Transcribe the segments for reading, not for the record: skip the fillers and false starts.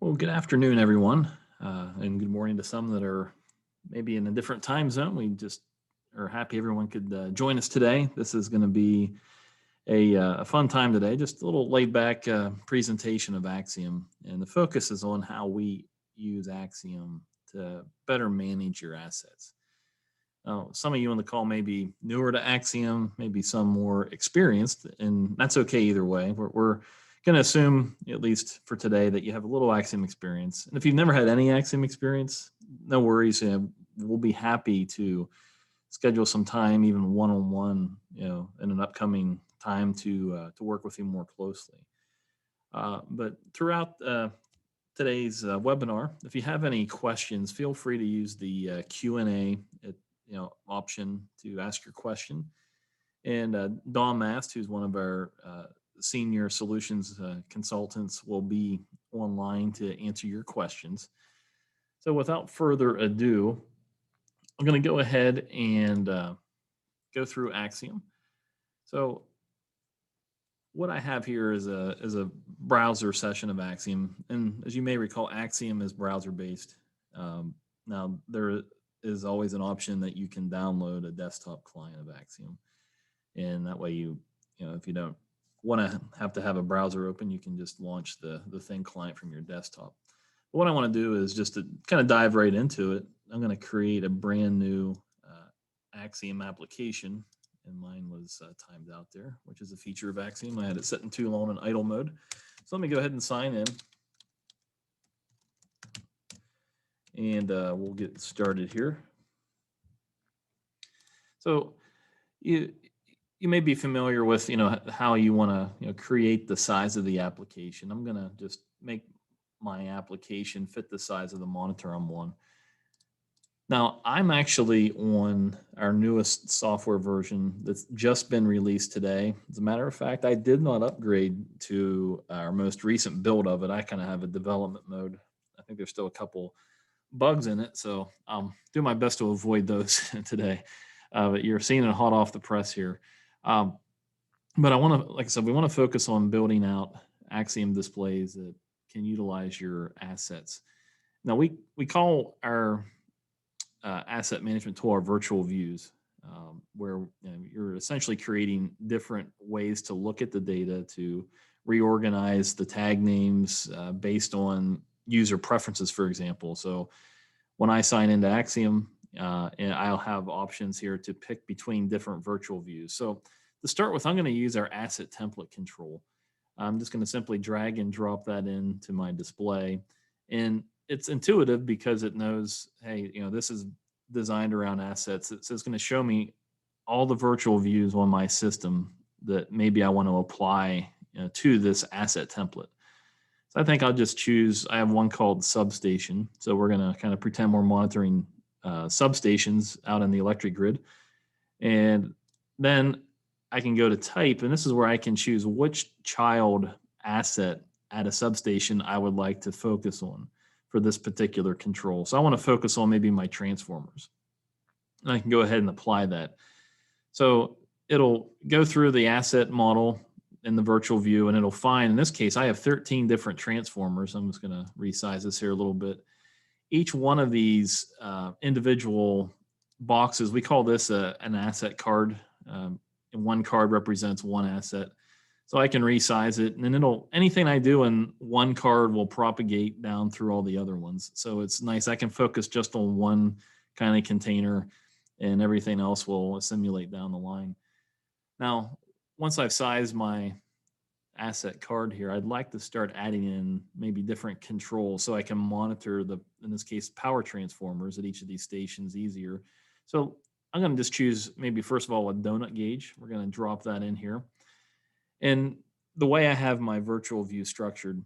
Well, good afternoon, everyone, and good morning to some that are maybe in a different time zone. We just are happy everyone could join us today. This is going to be a fun time today, just a little laid back presentation of Axiom. And the focus is on how we use Axiom to better manage your assets. Now, some of you on the call may be newer to Axiom, maybe some more experienced, and that's okay either way. We're going to assume, at least for today, that you have a little Axiom experience. And if you've never had any Axiom experience, no worries. We'll be happy to schedule some time, even one-on-one, in an upcoming time to work with you more closely. But throughout today's webinar, if you have any questions, feel free to use the Q&A option to ask your question. And Dawn Mast, who's one of our senior solutions consultants, will be online to answer your questions. So without further ado, I'm going to go ahead and go through Axiom. So what I have here is a browser session of Axiom, and as you may recall, Axiom is browser based. Now there is always an option that you can download a desktop client of Axiom, and that way if you don't want to have a browser open, you can just launch the thin client from your desktop. But what I want to do is just to kind of dive right into it. I'm going to create a brand new Axiom application, and mine was timed out there, which is a feature of Axiom. I had it set in too long in idle mode. So let me go ahead and sign in, and we'll get started here. So you may be familiar with how you want to create the size of the application. I'm going to just make my application fit the size of the monitor I'm on. Now, I'm actually on our newest software version that's just been released today. As a matter of fact, I did not upgrade to our most recent build of it. I kind of have a development mode. I think there's still a couple bugs in it, so I'll do my best to avoid those today. But you're seeing it hot off the press here. But I want to, like I said, we want to focus on building out Axiom displays that can utilize your assets. Now, we call our asset management tool our virtual views, where you're essentially creating different ways to look at the data, to reorganize the tag names based on user preferences, for example. So when I sign into Axiom, and I'll have options here to pick between different virtual views. So to start with, I'm going to use our asset template control. I'm just going to simply drag and drop that into my display. And it's intuitive because it knows, hey, this is designed around assets. So it's going to show me all the virtual views on my system that maybe I want to apply to this asset template. So I think I'll just choose, I have one called substation. So we're going to kind of pretend we're monitoring substations out in the electric grid. And then I can go to type, and this is where I can choose which child asset at a substation I would like to focus on for this particular control. So I want to focus on maybe my transformers. And I can go ahead and apply that. So it'll go through the asset model in the virtual view, and it'll find, in this case, I have 13 different transformers. I'm just going to resize this here a little bit. Each one of these individual boxes, we call this an asset card. And one card represents one asset. So I can resize it, and then anything I do in one card will propagate down through all the other ones. So it's nice. I can focus just on one kind of container, and everything else will assimilate down the line. Now, once I've sized my asset card here, I'd like to start adding in maybe different controls so I can monitor in this case, power transformers at each of these stations easier. So I'm going to just choose maybe first of all a donut gauge. We're going to drop that in here. And the way I have my virtual view structured,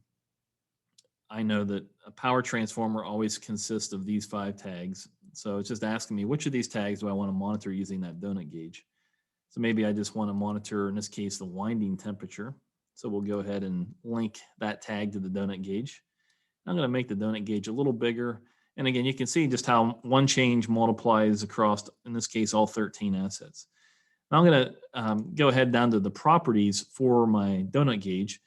I know that a power transformer always consists of these 5 tags. So it's just asking me which of these tags do I want to monitor using that donut gauge. So maybe I just want to monitor, in this case, the winding temperature. So we'll go ahead and link that tag to the donut gauge. I'm going to make the donut gauge a little bigger. And again, you can see just how one change multiplies across, in this case, all 13 assets. Now I'm going to go ahead down to the properties for my donut gauge.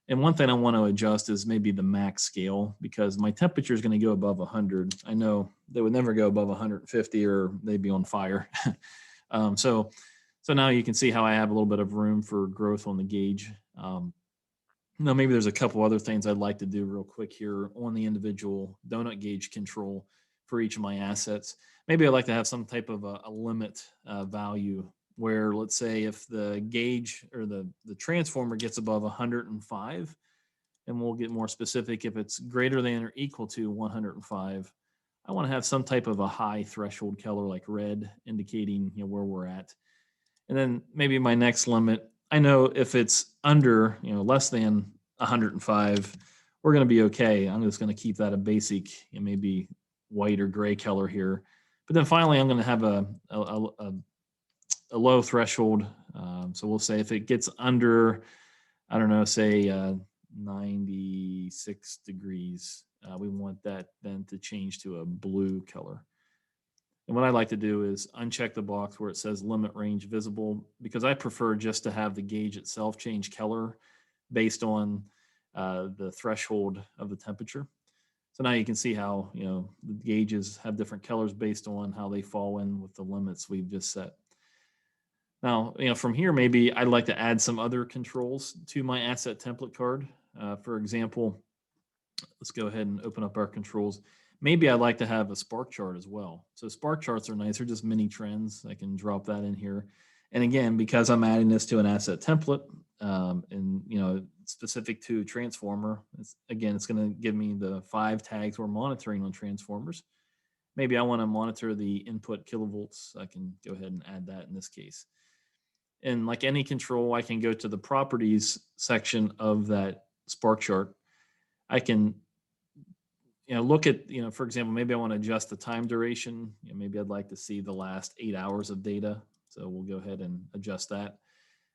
And one thing I want to adjust is maybe the max scale, because my temperature is going to go above 100. I know they would never go above 150 or they'd be on fire. um, so, so now you can see how I have a little bit of room for growth on the gauge. Now, maybe there's a couple other things I'd like to do real quick here on the individual donut gauge control for each of my assets. Maybe I'd like to have some type of a limit value where, let's say, if the gauge or the transformer gets above 105, and we'll get more specific, if it's greater than or equal to 105, I want to have some type of a high threshold color like red, indicating where we're at. And then maybe my next limit, I know if it's under, less than 105, we're going to be okay. I'm just going to keep that a basic, maybe white or gray color here. But then finally, I'm going to have a low threshold. So we'll say if it gets under, I don't know, say 96 degrees, we want that then to change to a blue color. And what I like to do is uncheck the box where it says limit range visible, because I prefer just to have the gauge itself change color based on the threshold of the temperature. So now you can see how, the gauges have different colors based on how they fall in with the limits we've just set. Now, from here, maybe I'd like to add some other controls to my asset template card. For example, let's go ahead and open up our controls. Maybe I'd like to have a spark chart as well. So spark charts are nice. They're just mini trends. I can drop that in here. And again, because I'm adding this to an asset template, and specific to transformer, it's going to give me the 5 tags we're monitoring on transformers. Maybe I want to monitor the input kilovolts. I can go ahead and add that in this case. And like any control, I can go to the properties section of that spark chart. I can look at, for example, maybe I want to adjust the time duration. Maybe I'd like to see the last 8 hours of data. So we'll go ahead and adjust that.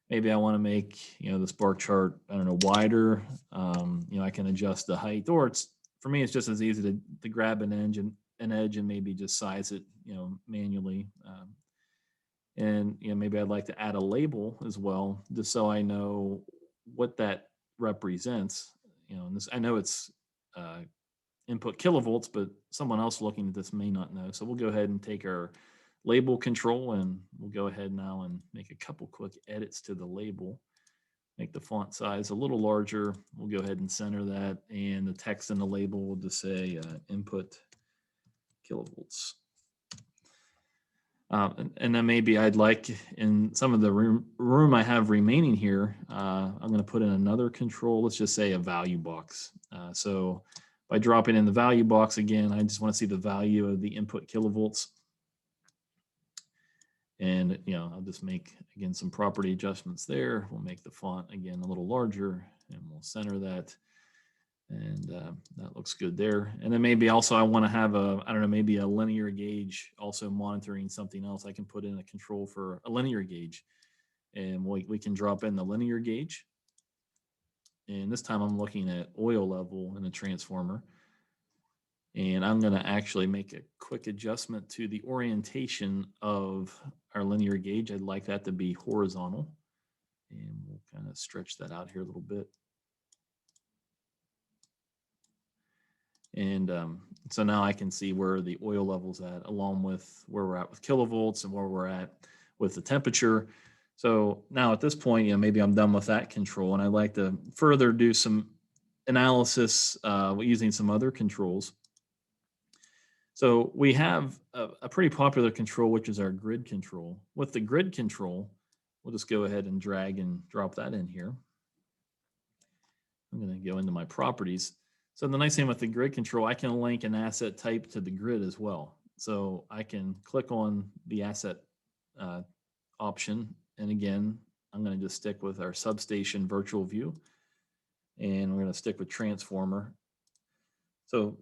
Maybe I want to make, the spark chart, I don't know, wider. I can adjust the height, or for me, it's just as easy to grab an edge and maybe just size it, manually. And maybe I'd like to add a label as well, just so I know what that represents. And this, I know it's input kilovolts, but someone else looking at this may not know. So we'll go ahead and take our label control, and we'll go ahead now and make a couple quick edits to the label. Make the font size a little larger. We'll go ahead and center that, and the text in the label will just say input kilovolts. And then maybe I'd like, in some of the room I have remaining here, I'm going to put in another control. Let's just say a value box. So by dropping in the value box again, I just want to see the value of the input kilovolts. And, I'll just make, again, some property adjustments there. We'll make the font, again, a little larger, and we'll center that. And that looks good there. And then maybe also I want to have maybe a linear gauge also monitoring something else. I can put in a control for a linear gauge, and we can drop in the linear gauge. And this time I'm looking at oil level in a transformer. And I'm going to actually make a quick adjustment to the orientation of our linear gauge. I'd like that to be horizontal. And we'll kind of stretch that out here a little bit. And so now I can see where the oil level's at, along with where we're at with kilovolts and where we're at with the temperature. So now at this point, maybe I'm done with that control, and I'd like to further do some analysis using some other controls. So we have a pretty popular control, which is our grid control. With the grid control, we'll just go ahead and drag and drop that in here. I'm going to go into my properties. So the nice thing with the grid control, I can link an asset type to the grid as well. So I can click on the asset option. And again, I'm going to just stick with our substation virtual view. And we're going to stick with transformer. So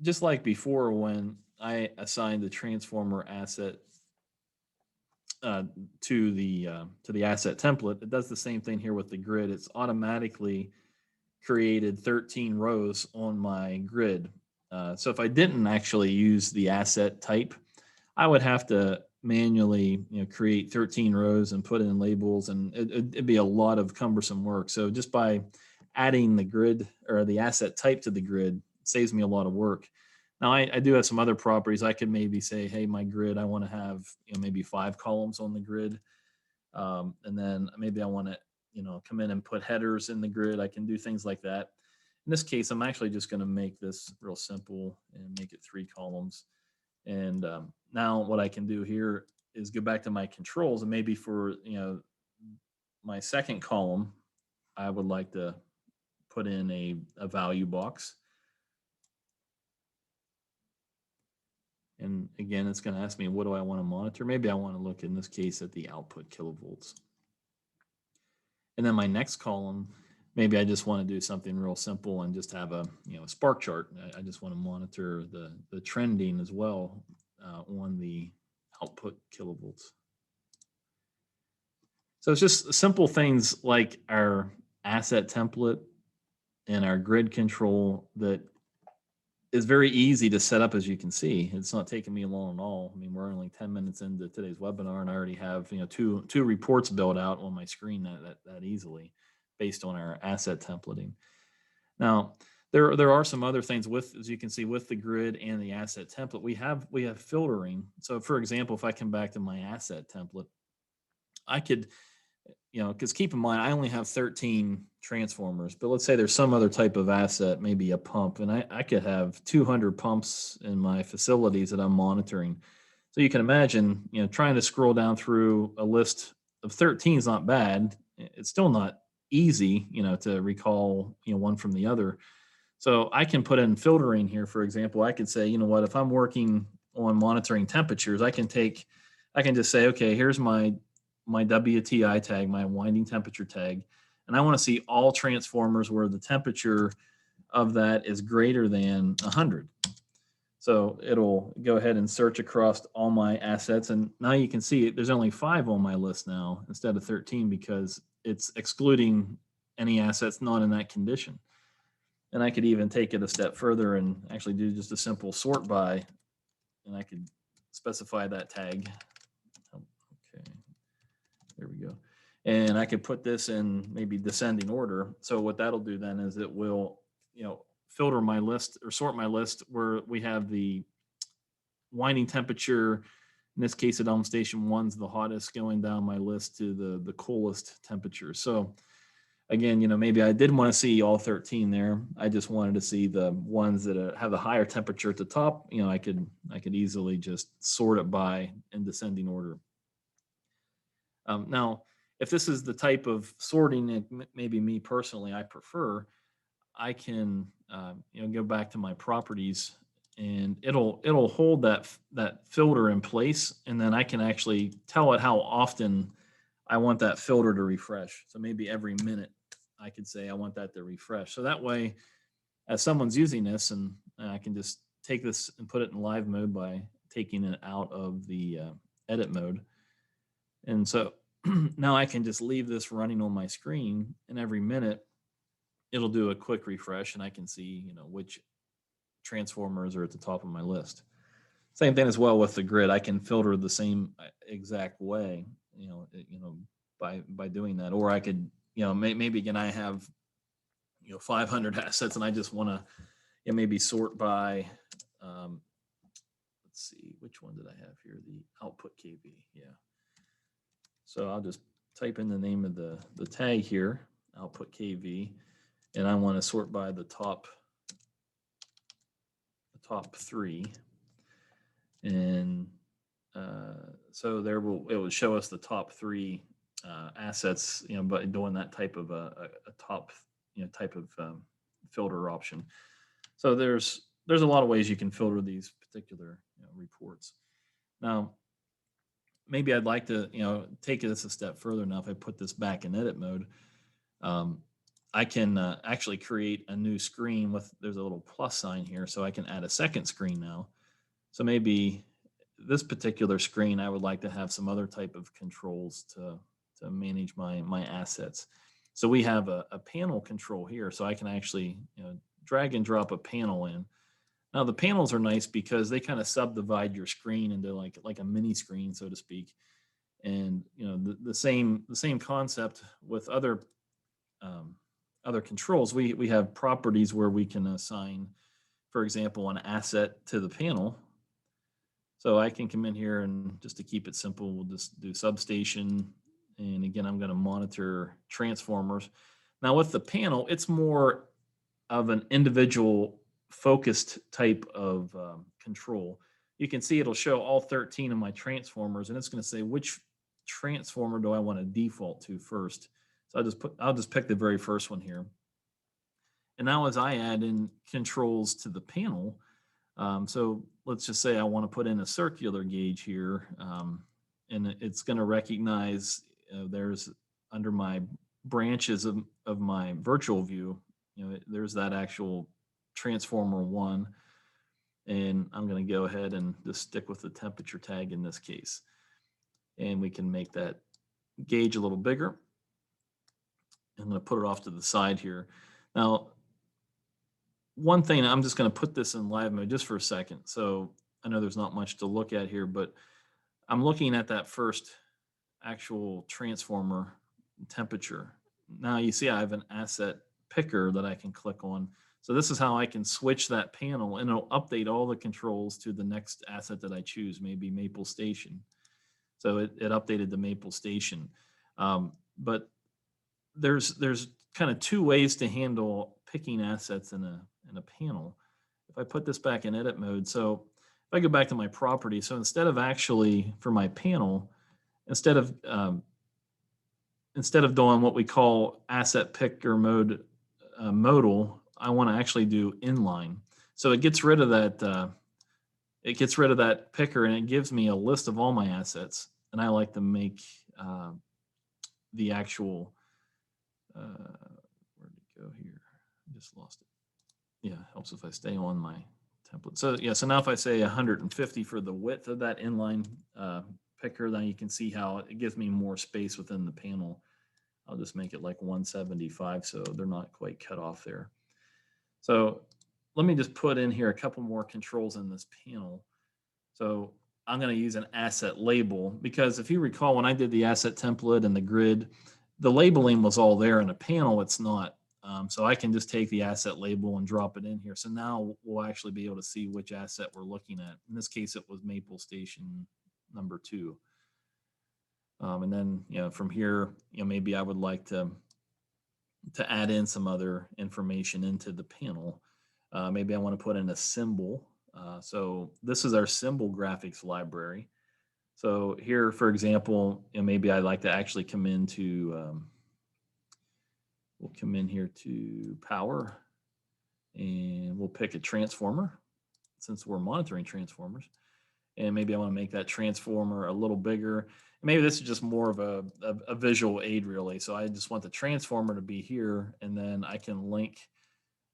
just like before, when I assigned the transformer asset to the asset template, it does the same thing here with the grid. It's automatically created 13 rows on my grid. So if I didn't actually use the asset type, I would have to manually create 13 rows and put in labels, and it'd be a lot of cumbersome work. So just by adding the grid or the asset type to the grid saves me a lot of work. Now I do have some other properties. I could maybe say, hey, my grid, I want to have maybe 5 columns on the grid, and then maybe I want to come in and put headers in the grid. I can do things like that. In this case, I'm actually just going to make this real simple and make it 3 columns. And now what I can do here is go back to my controls, and maybe for my second column, I would like to put in a value box. And again, it's going to ask me, what do I want to monitor? Maybe I want to look, in this case, at the output kilovolts. And then my next column, maybe I just want to do something real simple and just have a spark chart. I just want to monitor the trending as well on the output kilovolts. So it's just simple things like our asset template and our grid control that is very easy to set up, as you can see. It's not taking me long at all. I mean, we're only 10 minutes into today's webinar, and I already have two reports built out on my screen that easily, based on our asset templating. Now, there are some other things with, as you can see, with the grid and the asset template. We have filtering. So, for example, if I come back to my asset template, I could, because keep in mind, I only have 13 transformers, but let's say there's some other type of asset, maybe a pump, and I could have 200 pumps in my facilities that I'm monitoring. So you can imagine, trying to scroll down through a list of 13 is not bad. It's still not easy, to recall, one from the other. So I can put in filtering here. For example, I could say, if I'm working on monitoring temperatures, I can just say, okay, here's my WTI tag, my winding temperature tag, and I want to see all transformers where the temperature of that is greater than 100. So it'll go ahead and search across all my assets, and now you can see there's only 5 on my list now instead of 13, because it's excluding any assets not in that condition. And I could even take it a step further and actually do just a simple sort by, and I could specify that tag. Okay. There we go. And I could put this in maybe descending order. So what that'll do then is it will, filter my list or sort my list where we have the winding temperature. In this case, at Elm Station 1's the hottest, going down my list to the coolest temperature. So again, maybe I didn't want to see all 13 there. I just wanted to see the ones that have the higher temperature at the top. I could easily just sort it by in descending order. Now, if this is the type of sorting that maybe me personally I prefer, I can go back to my properties, and it'll hold that filter in place, and then I can actually tell it how often I want that filter to refresh. So maybe every minute I could say I want that to refresh. So that way, as someone's using this, and I can just take this and put it in live mode by taking it out of the edit mode. And so now I can just leave this running on my screen, and every minute it'll do a quick refresh, and I can see, which transformers are at the top of my list. Same thing as well with the grid. I can filter the same exact way, by doing that. Or I could, maybe again, I have, 500 assets, and I just want to maybe sort by, let's see, which one did I have here? The output kV. Yeah. So I'll just type in the name of the tag here, output kV, and I want to sort by the top 3. And so it will show us the top 3 assets, but doing that type of a top, type of filter option. So there's a lot of ways you can filter these particular reports. Now, maybe I'd like to, take this a step further. Now, if I put this back in edit mode, I can actually create a new screen there's a little plus sign here, so I can add a second screen now. So maybe this particular screen, I would like to have some other type of controls to manage my assets. So we have a panel control here, so I can actually drag and drop a panel in. Now the panels are nice because they kind of subdivide your screen into like a mini screen, so to speak. And the same concept with other other controls, we have properties where we can assign, for example, an asset to the panel. So I can come in here and just to keep it simple, we'll just do substation. And again, I'm going to monitor transformers. Now with the panel, it's more of an individual focused type of control. You can see it'll show all 13 of my transformers, and it's going to say which transformer do I want to default to first. So I'll just pick the very first one here. And now as I add in controls to the panel, so let's just say I want to put in a circular gauge here, and it's going to recognize there's under my branches of my virtual view, there's that actual transformer one, and I'm going to go ahead and just stick with the temperature tag in this case. And we can make that gauge a little bigger. I'm going to put it off to the side here. Now, one thing, I'm just going to put this in live mode just for a second. So I know there's not much to look at here, but I'm looking at that first actual transformer temperature. Now you see I have an asset picker that I can click on. So this is how I can switch that panel, and it'll update all the controls to the next asset that I choose, maybe Maple Station. So it updated the Maple Station. But there's kind of two ways to handle picking assets in a panel. If I put this back in edit mode, so if I go back to my property, so instead of actually for my panel, instead of doing what we call asset picker mode modal, I want to actually do inline. So it gets rid of that. It gets rid of that picker, and it gives me a list of all my assets. And I like to make the actual. Where did it go here? I just lost it. Yeah, helps if I stay on my template. So yeah, so now if I say 150 for the width of that inline picker, then you can see how it gives me more space within the panel. I'll just make it like 175 so they're not quite cut off there. So let me just put in here a couple more controls in this panel. So I'm going to use an asset label, because if you recall, when I did the asset template and the grid, the labeling was all there. In a panel, it's not. So I can just take the asset label and drop it in here. So now we'll actually be able to see which asset we're looking at. In this case, it was Maple Station number 2. And then, from here, maybe I would like to add in some other information into the panel. Maybe I want to put in a symbol. So this is our symbol graphics library. So here, for example, maybe I'd like to actually come into, we'll come in here to power, and we'll pick a transformer since we're monitoring transformers. And maybe I want to make that transformer a little bigger. Maybe this is just more of a visual aid, really. So I just want the transformer to be here, and then I can link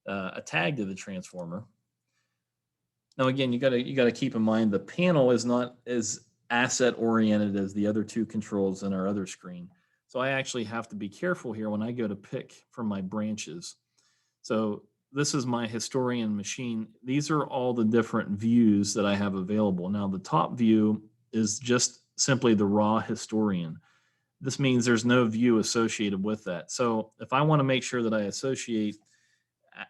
a tag to the transformer. Now, again, you got to keep in mind the panel is not as asset oriented as the other two controls in our other screen. So I actually have to be careful here when I go to pick from my branches. So this is my historian machine. These are all the different views that I have available. Now, the top view is just simply the raw historian. This means there's no view associated with that. So if I want to make sure that I associate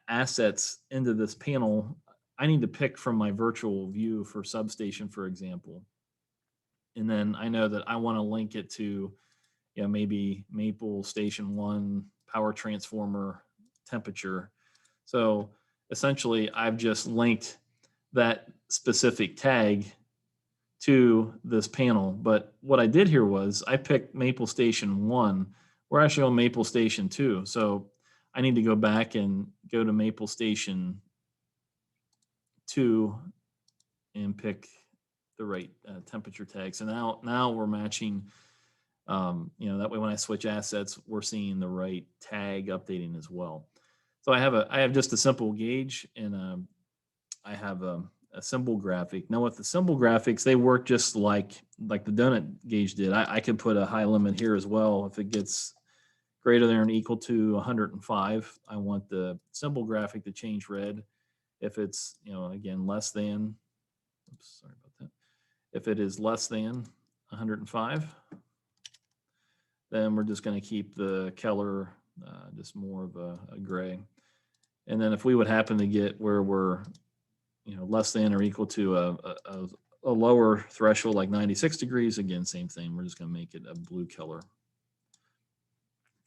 assets into this panel, I need to pick from my virtual view for substation, for example. And then I know that I want to link it to, maybe Maple Station 1 power transformer temperature. So essentially, I've just linked that specific tag to this panel. But what I did here was I picked Maple Station 1. We're actually on Maple Station 2. So I need to go back and go to Maple Station 2 and pick the right temperature tag. So now we're matching. That way when I switch assets, we're seeing the right tag updating as well. So I have just a simple gauge, and I have a symbol graphic. Now with the symbol graphics, they work just like the donut gauge did. I could put a high limit here as well. If it gets greater than or equal to 105, I want the symbol graphic to change red. If it's, again, less than, oops, sorry about that. If it is less than 105, then we're just going to keep the color just more of a gray. And then if we would happen to get where we're, less than or equal to a lower threshold like 96 degrees, again, same thing. We're just going to make it a blue color,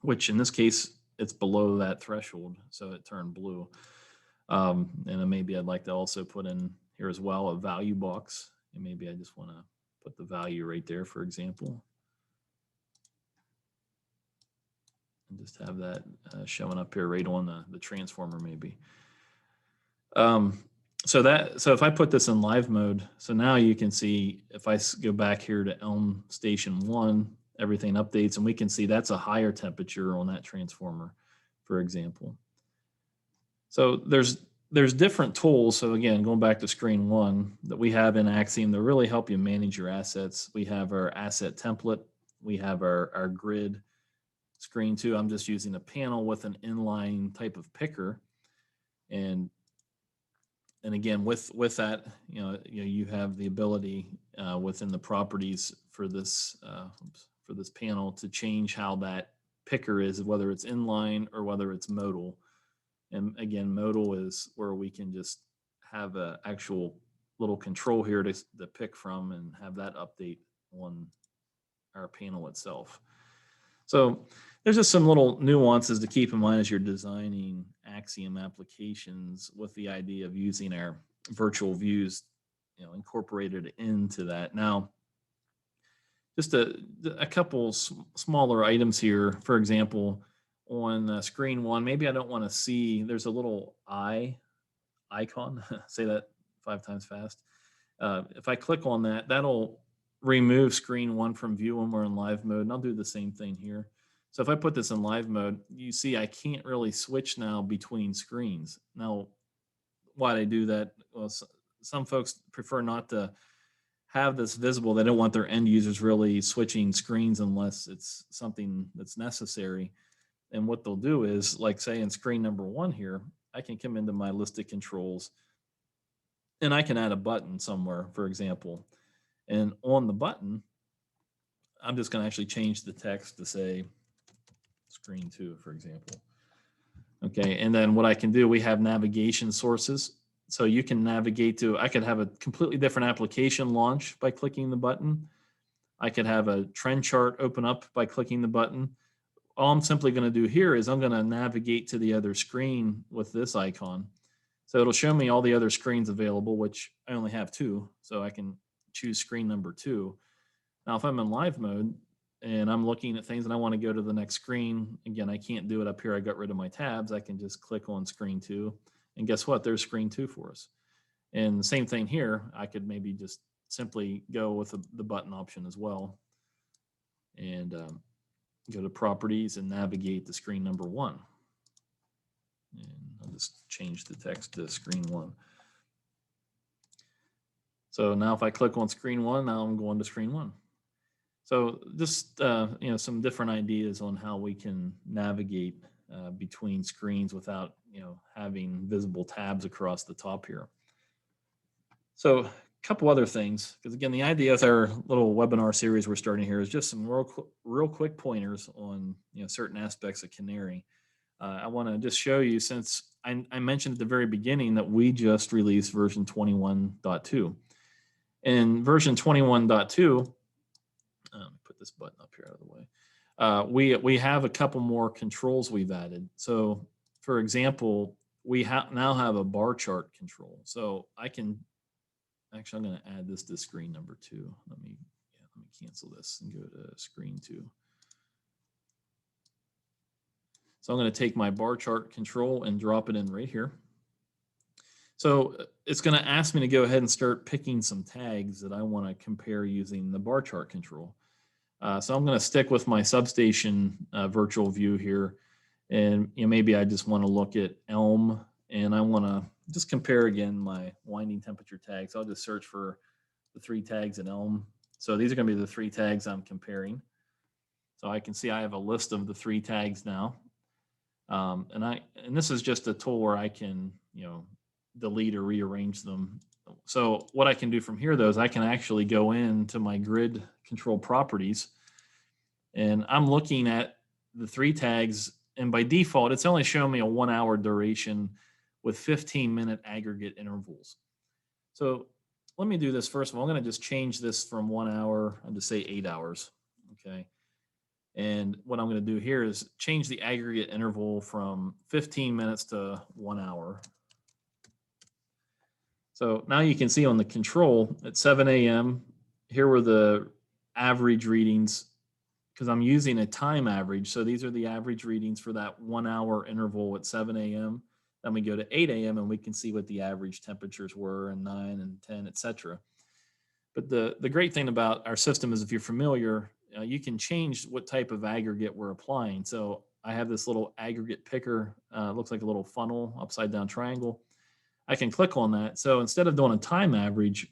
which in this case, it's below that threshold. So it turned blue. And then maybe I'd like to also put in here as well a value box. And maybe I just want to put the value right there, for example. And just have that showing up here right on the transformer maybe. So if I put this in live mode, so now you can see if I go back here to Elm Station 1, everything updates, and we can see that's a higher temperature on that transformer, for example. So there's different tools. So again, going back to screen 1 that we have in Axiom that really help you manage your assets. We have our asset template. We have our grid. Screen 2, I'm just using a panel with an inline type of picker. And again, with that, you have the ability within the properties for this panel to change how that picker is, whether it's inline or whether it's modal. And again, modal is where we can just have an actual little control here to pick from and have that update on our panel itself. So there's just some little nuances to keep in mind as you're designing Axiom applications with the idea of using our virtual views, incorporated into that. Now, just a couple smaller items here. For example, on screen 1, maybe I don't want to see, there's a little icon, say that 5 times fast. If I click on that, that'll remove screen 1 from view when we're in live mode. And I'll do the same thing here. So if I put this in live mode, you see I can't really switch now between screens. Now, why do I do that? Well, some folks prefer not to have this visible. They don't want their end users really switching screens unless it's something that's necessary. And what they'll do is, like say in screen number 1 here, I can come into my list of controls and I can add a button somewhere, for example. And on the button, I'm just going to actually change the text to say screen 2, for example. Okay, and then what I can do, we have navigation sources. So you can navigate to, I could have a completely different application launch by clicking the button. I could have a trend chart open up by clicking the button. All I'm simply going to do here is I'm going to navigate to the other screen with this icon. So it'll show me all the other screens available, which I only have 2. So I can choose screen number 2. Now, if I'm in live mode and I'm looking at things and I want to go to the next screen, again, I can't do it up here. I got rid of my tabs. I can just click on screen 2. And guess what? There's screen 2 for us. And the same thing here. I could maybe just simply go with the button option as well. And go to properties and navigate to screen number 1. And I'll just change the text to screen 1. So now if I click on screen 1, now I'm going to screen 1. So just some different ideas on how we can navigate between screens without having visible tabs across the top here. So a couple other things, because again, the idea of our little webinar series we're starting here is just some real quick pointers on certain aspects of Canary. I want to just show you, since I mentioned at the very beginning that we just released version 21.2. In version 21.2, put this button up here out of the way. We have a couple more controls we've added. So, for example, we now have a bar chart control. So I can actually, I'm going to add this to screen number 2. Let me cancel this and go to screen 2. So I'm going to take my bar chart control and drop it in right here. So it's going to ask me to go ahead and start picking some tags that I want to compare using the bar chart control. So I'm going to stick with my substation virtual view here. And maybe I just want to look at Elm, and I want to just compare again my winding temperature tags. I'll just search for the 3 tags in Elm. So these are going to be the 3 tags I'm comparing. So I can see I have a list of the 3 tags now. And this is just a tool where I can, delete or rearrange them. So what I can do from here, though, is I can actually go into my grid control properties, and I'm looking at the 3 tags And by default, it's only showing me a 1 hour duration with 15-minute aggregate intervals. So let me do this first of all. I'm going to just change this from 1 hour and just say 8 hours. Okay. And what I'm going to do here is change the aggregate interval from 15 minutes to 1 hour. So now you can see on the control at 7 a.m., here were the average readings because I'm using a time average. So these are the average readings for that 1 hour interval at 7 a.m. Then we go to 8 a.m. and we can see what the average temperatures were, and 9 and 10, etc. But the great thing about our system is if you're familiar, you can change what type of aggregate we're applying. So I have this little aggregate picker, looks like a little funnel, upside down triangle. I can click on that. So instead of doing a time average,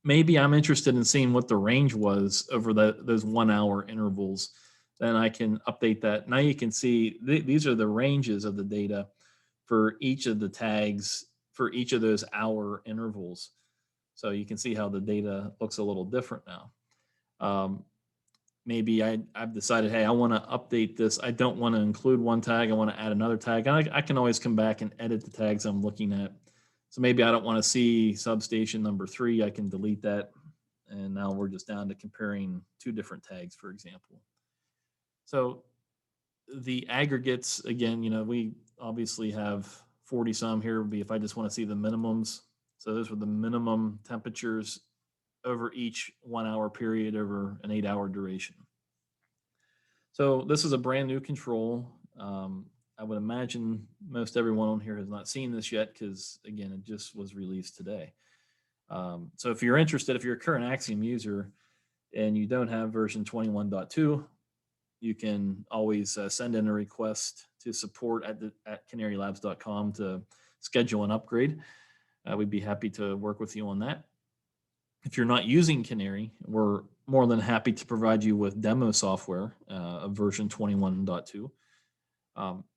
maybe I'm interested in seeing what the range was over those 1 hour intervals. Then I can update that. Now you can see these are the ranges of the data for each of the tags for each of those hour intervals. So you can see how the data looks a little different now. Maybe I've decided, hey, I want to update this. I don't want to include one tag. I want to add another tag. I can always come back and edit the tags I'm looking at. So maybe I don't want to see substation number 3. I can delete that. And now we're just down to comparing 2 different tags, for example. So the aggregates, again, we obviously have 40 some here would be if I just want to see the minimums. So those were the minimum temperatures over each 1 hour period over an 8 hour duration. So this is a brand new control. I would imagine most everyone on here has not seen this yet because, again, it just was released today. So if you're interested, if you're a current Axiom user and you don't have version 21.2, you can always send in a request to support at canarylabs.com to schedule an upgrade. We'd be happy to work with you on that. If you're not using Canary, we're more than happy to provide you with demo software of version 21.2.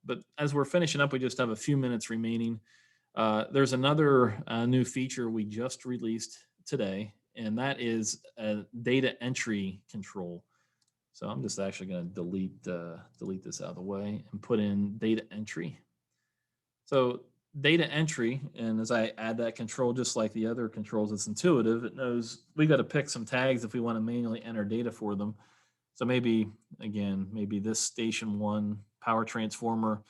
But as we're finishing up, we just have a few minutes remaining. There's another new feature we just released today, and that is a data entry control. So I'm just actually going to delete this out of the way and put in data entry. So data entry, and as I add that control, just like the other controls, it's intuitive. It knows we got to pick some tags if we want to manually enter data for them. So maybe this station 1 power transformer,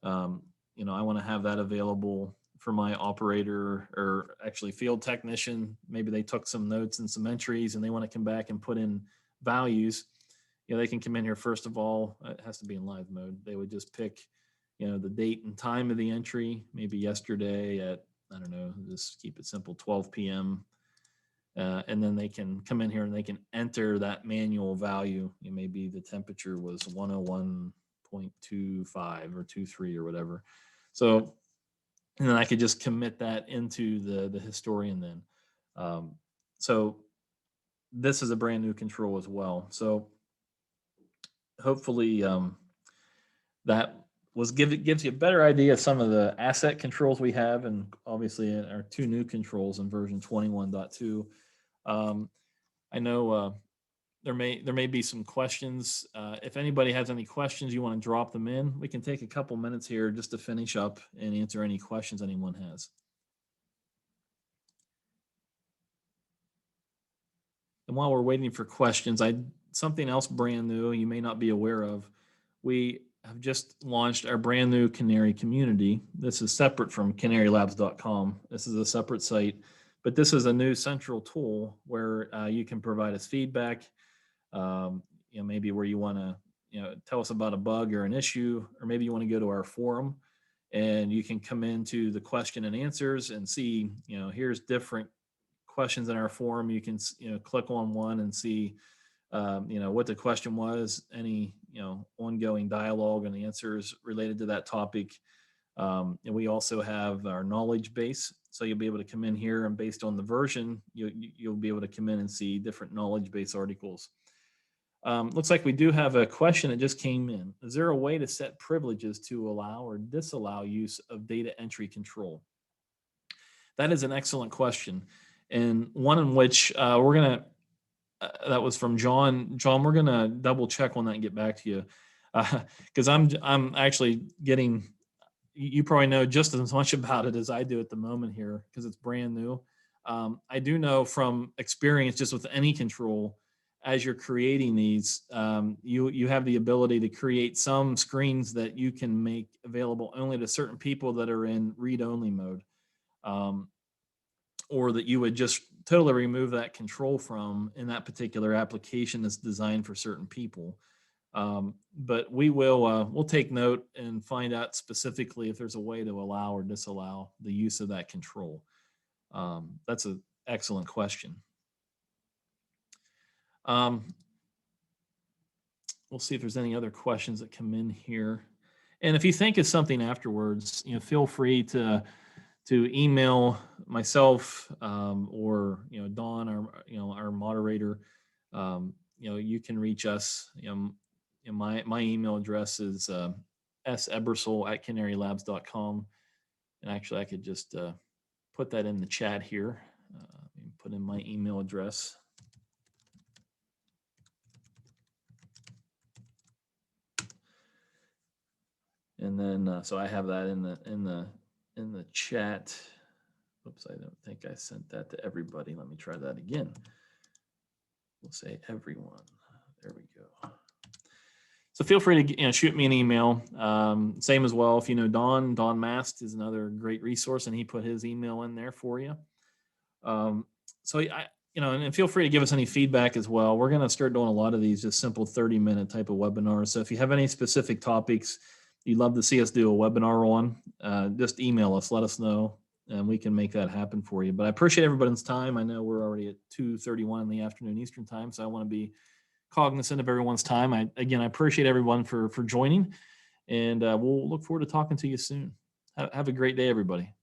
I want to have that available for my operator or actually field technician. Maybe they took some notes and some entries and they want to come back and put in values. They can come in here. First of all, it has to be in live mode. They would just pick, the date and time of the entry, maybe yesterday at, I don't know, just keep it simple, 12 p.m. And then they can come in here and they can enter that manual value. Maybe the temperature was 101.25 or 23 or whatever. So, and then I could just commit that into the historian then. So this is a brand new control as well. So hopefully that gives you a better idea of some of the asset controls we have, and obviously our 2 new controls in version 21.2. I know there may be some questions. If anybody has any questions, you want to drop them in. We can take a couple minutes here just to finish up and answer any questions anyone has. And while we're waiting for questions, something else brand new you may not be aware of. We have just launched our brand new Canary community. This is separate from canarylabs.com. This is a separate site, but this is a new central tool where you can provide us feedback. Maybe where you want to, tell us about a bug or an issue, or maybe you want to go to our forum and you can come into the question and answers and see, here's different questions in our forum. You can, click on one and see, what the question was, any, ongoing dialogue and answers related to that topic. And we also have our knowledge base. So you'll be able to come in here and based on the version, you'll be able to come in and see different knowledge base articles. Looks like we do have a question that just came in. Is there a way to set privileges to allow or disallow use of data entry control? That is an excellent question. And one in which that was from John. John, we're going to double check on that and get back to you. because I'm actually getting. You probably know just as much about it as I do at the moment here because it's brand new. I do know from experience, just with any control, as you're creating these, you have the ability to create some screens that you can make available only to certain people that are in read-only mode, um, or that you would just totally remove that control from in that particular application that's designed for certain people. But we'll take note and find out specifically if there's a way to allow or disallow the use of that control. That's an excellent question. Um, we'll see if there's any other questions that come in here. And if you think of something afterwards, feel free to email myself, or Dawn, our moderator. You can reach us. My email address is sebersol@canarylabs.com. And actually, I could just put that in the chat here. Put in my email address. And then, so I have that in the chat. Oops, I don't think I sent that to everybody. Let me try that again. We'll say everyone. There we go. So feel free to shoot me an email. Same as well, if you know Don Mast is another great resource, and he put his email in there for you. So and feel free to give us any feedback as well. We're going to start doing a lot of these just simple 30-minute type of webinars. So if you have any specific topics you'd love to see us do a webinar on, just email us, let us know, and we can make that happen for you. But I appreciate everybody's time. I know we're already at 2:31 in the afternoon Eastern time, so I want to be cognizant of everyone's time. I appreciate everyone for joining, and we'll look forward to talking to you soon. Have a great day, everybody.